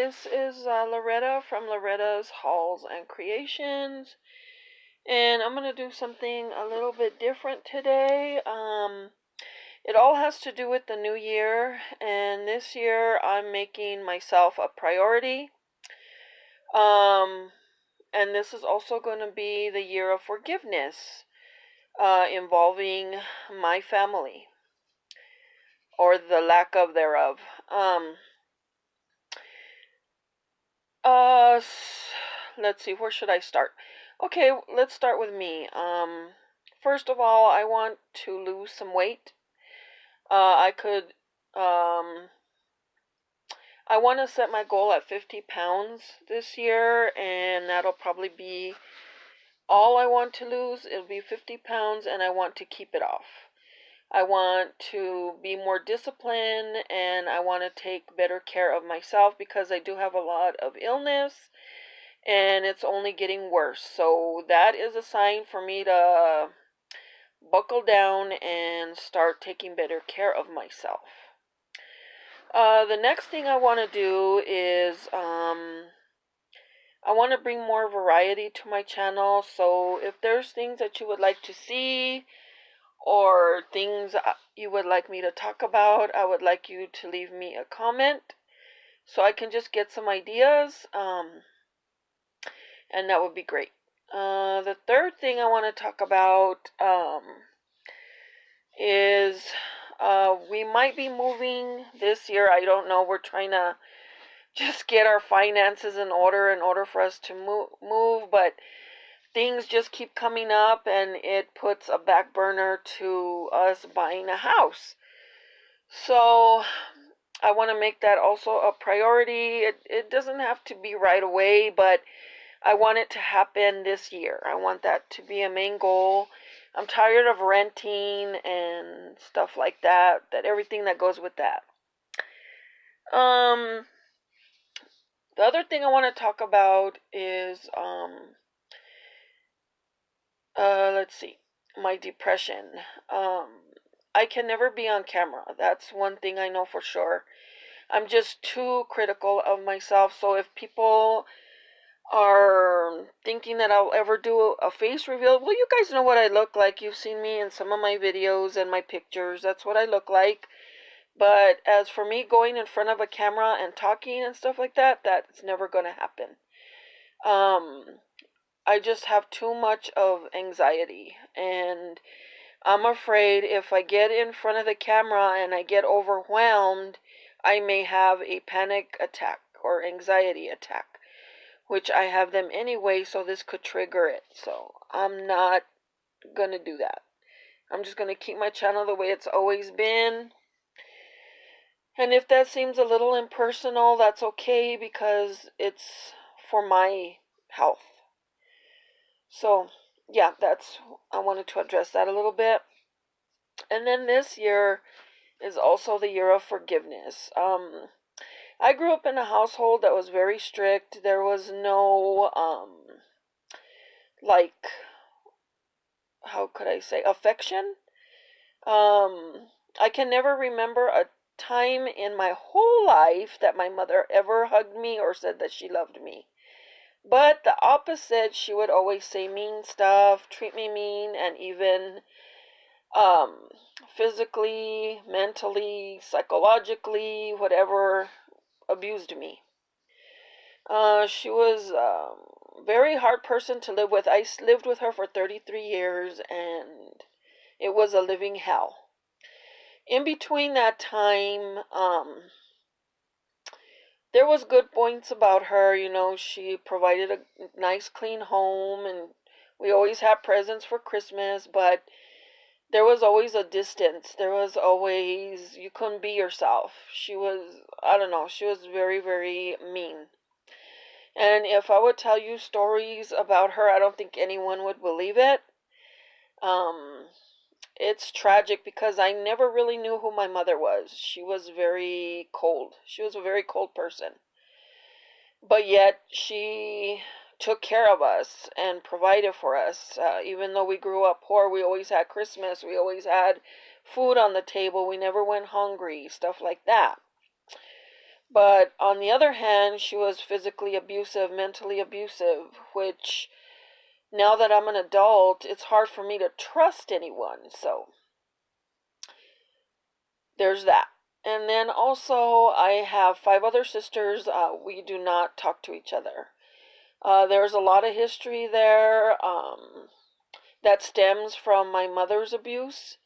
This is Loretta from Loretta's Hauls and Creations, and I'm going to do something a little bit different today. It all has to do with the new year, and this year I'm making myself a priority. And this is also going to be the year of forgiveness, involving my family, or the lack of thereof. Uh, let's see, where should I start? Okay, let's start with me. First of all, I want to lose some weight. I could, I want to set my goal at 50 pounds this year, and that'll probably be all I want to lose. It'll be 50 pounds, and I want to keep it off. I want to be more disciplined, and I want to take better care of myself because I do have a lot of illness and it's only getting worse. So that is a sign for me to buckle down and start taking better care of myself. The next thing I want to do is I want to bring more variety to my channel. So if there's things that you would like to see, or things you would like me to talk about, I would like you to leave me a comment so I can just get some ideas, and that would be great. The third thing I want to talk about is we might be moving this year. I don't know. We're trying to just get our finances in order for us to move, but things just keep coming up, and it puts a back burner to us buying a house. So I want to make that also a priority. It doesn't have to be right away, but I want it to happen this year. I want that to be a main goal. I'm tired of renting and stuff like that, everything that goes with that. The other thing I want to talk about is let's see, my depression. I can never be on camera. That's one thing I know for sure. I'm just too critical of myself. So if people are thinking that I'll ever do a face reveal, well, you guys know what I look like. You've seen me in some of my videos and my pictures. That's what I look like. But as for me going in front of a camera and talking and stuff like that, that's never going to happen. I just have too much of anxiety, and I'm afraid if I get in front of the camera and I get overwhelmed, I may have a panic attack or anxiety attack, which I have them anyway, so this could trigger it. So I'm not going to do that. I'm just going to keep my channel the way it's always been. And if that seems a little impersonal, that's okay, because it's for my health. So yeah, I wanted to address that a little bit. And then this year is also the year of forgiveness. I grew up in a household that was very strict. There was no, like, how could I say, affection. I can never remember a time in my whole life that my mother ever hugged me or said that she loved me. But the opposite, she would always say mean stuff, treat me mean, and even physically, mentally, psychologically, whatever, abused me. She was a very hard person to live with. I lived with her for 33 years, and it was a living hell. In between that time, there was good points about her. You know, she provided a nice, clean home, and we always had presents for Christmas, but there was always a distance. There was always, you couldn't be yourself. She was, I don't know, she was very, very mean. And if I would tell you stories about her, I don't think anyone would believe it. It's tragic because I never really knew who my mother was. She was very cold. She was a very cold person. But yet she took care of us and provided for us. Even though we grew up poor, we always had Christmas. We always had food on the table. We never went hungry, stuff like that. But on the other hand, she was physically abusive, mentally abusive, which now that I'm an adult, it's hard for me to trust anyone. So there's that. And then also, I have 5 other sisters. We do not talk to each other. There's a lot of history there that stems from my mother's abuse.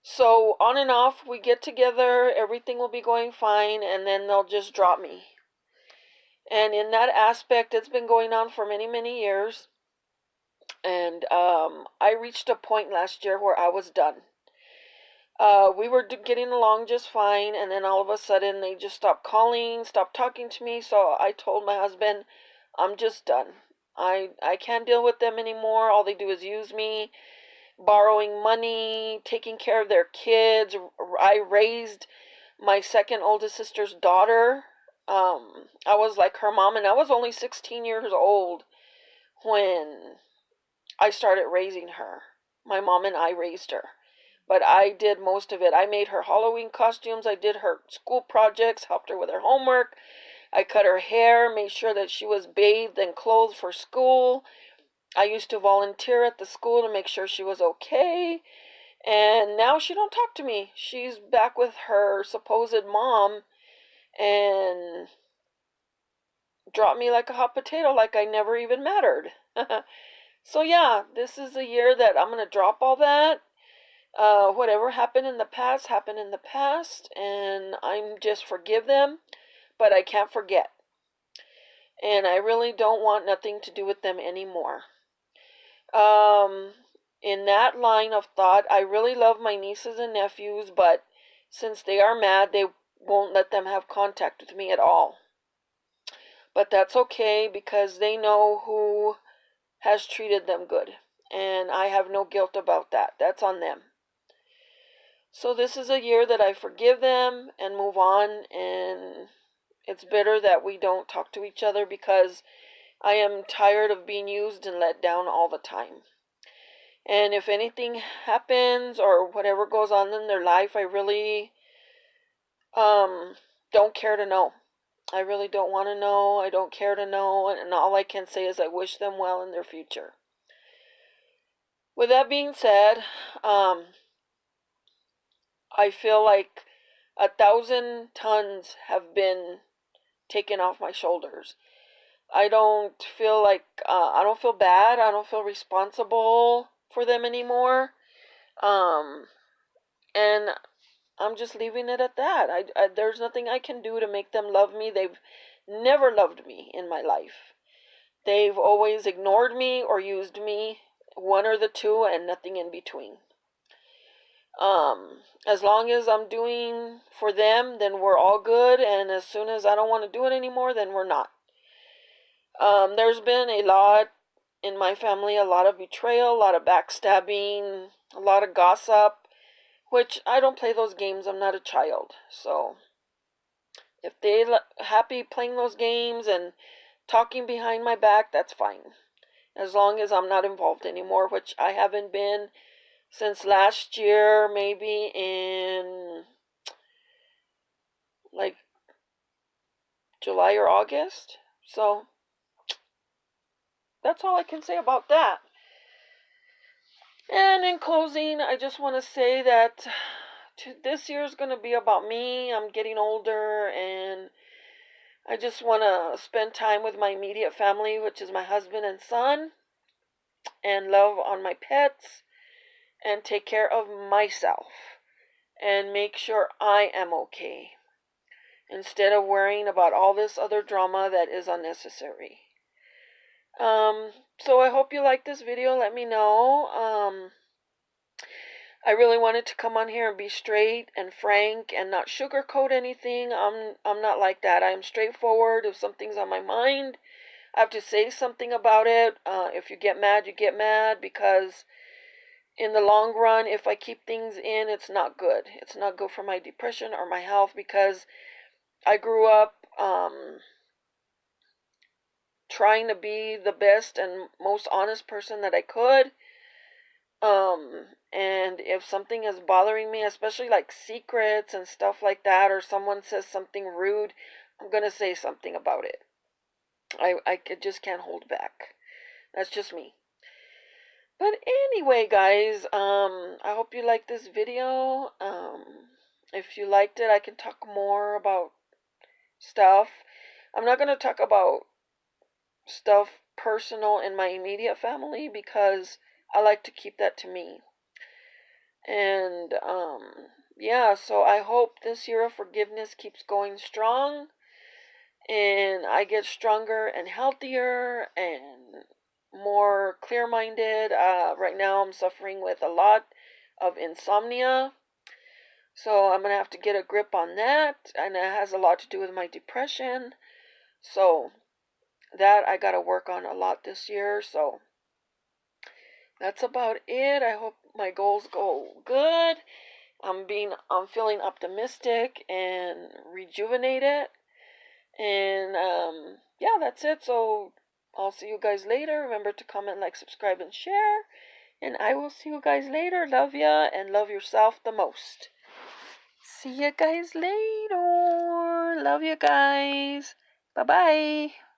So on and off, we get together, everything will be going fine, and then they'll just drop me. And in that aspect, it's been going on for many, many years. And I reached a point last year where I was done. We were getting along just fine, and then all of a sudden they just stopped calling, stopped talking to me. So I told my husband, I'm just done. I can't deal with them anymore. All they do is use me, borrowing money, taking care of their kids. I raised my second oldest sister's daughter. I was like her mom, and I was only 16 years old when I started raising her. My mom and I raised her. But I did most of it. I made her Halloween costumes. I did her school projects, helped her with her homework. I cut her hair, made sure that she was bathed and clothed for school. I used to volunteer at the school to make sure she was okay. And now she don't talk to me. She's back with her supposed mom and dropped me like a hot potato, like I never even mattered. So yeah, this is a year that I'm going to drop all that. Whatever happened in the past, happened in the past, and I'm just forgive them, but I can't forget. And I really don't want nothing to do with them anymore. Um, in that line of thought, I really love my nieces and nephews, but since they are mad, they won't let them have contact with me at all. But that's okay because they know who has treated them good. And I have no guilt about that. That's on them. So this is a year that I forgive them and move on. And it's better that we don't talk to each other because I am tired of being used and let down all the time. And if anything happens or whatever goes on in their life, I really don't care to know. I really don't want to know. I don't care to know. And all I can say is I wish them well in their future. With that being said, I feel like 1,000 tons have been taken off my shoulders. I don't feel like, I don't feel bad. I don't feel responsible for them anymore. And I'm just leaving it at that. There's nothing I can do to make them love me. They've never loved me in my life. They've always ignored me or used me, one or the two, and nothing in between. As long as I'm doing for them, then we're all good. And as soon as I don't want to do it anymore, then we're not. There's been a lot in my family, a lot of betrayal, a lot of backstabbing, a lot of gossip, which I don't play those games. I'm not a child. So if they're happy playing those games and talking behind my back, that's fine. As long as I'm not involved anymore, which I haven't been since last year, maybe in like July or August. So that's all I can say about that. And in closing, I just want to say that this year is going to be about me. I'm getting older and I just want to spend time with my immediate family, which is my husband and son, and love on my pets and take care of myself and make sure I am okay instead of worrying about all this other drama that is unnecessary. So I hope you like this video. Let me know. I really wanted to come on here and be straight and frank and not sugarcoat anything. I'm not like that. I'm straightforward. If something's on my mind, I have to say something about it. If you get mad, you get mad, because in the long run, if I keep things in, it's not good. It's not good for my depression or my health, because I grew up trying to be the best and most honest person that I could. And if something is bothering me, especially like secrets and stuff like that, or someone says something rude, I'm going to say something about it. I just can't hold back. That's just me. But anyway, guys, I hope you liked this video. If you liked it, I can talk more about stuff. I'm not going to talk about stuff personal in my immediate family because I like to keep that to me. And yeah, so I hope this year of forgiveness keeps going strong and I get stronger and healthier and more clear minded. Right now, I'm suffering with a lot of insomnia. So, I'm going to have to get a grip on that. And it has a lot to do with my depression. So, that I got to work on a lot this year. So, that's about it. I hope my goals go good. I'm feeling optimistic and rejuvenated. And yeah, that's it. So I'll see you guys later. Remember to comment, like, subscribe, and share. And I will see you guys later. Love ya and love yourself the most. See you guys later. Love you guys. Bye bye.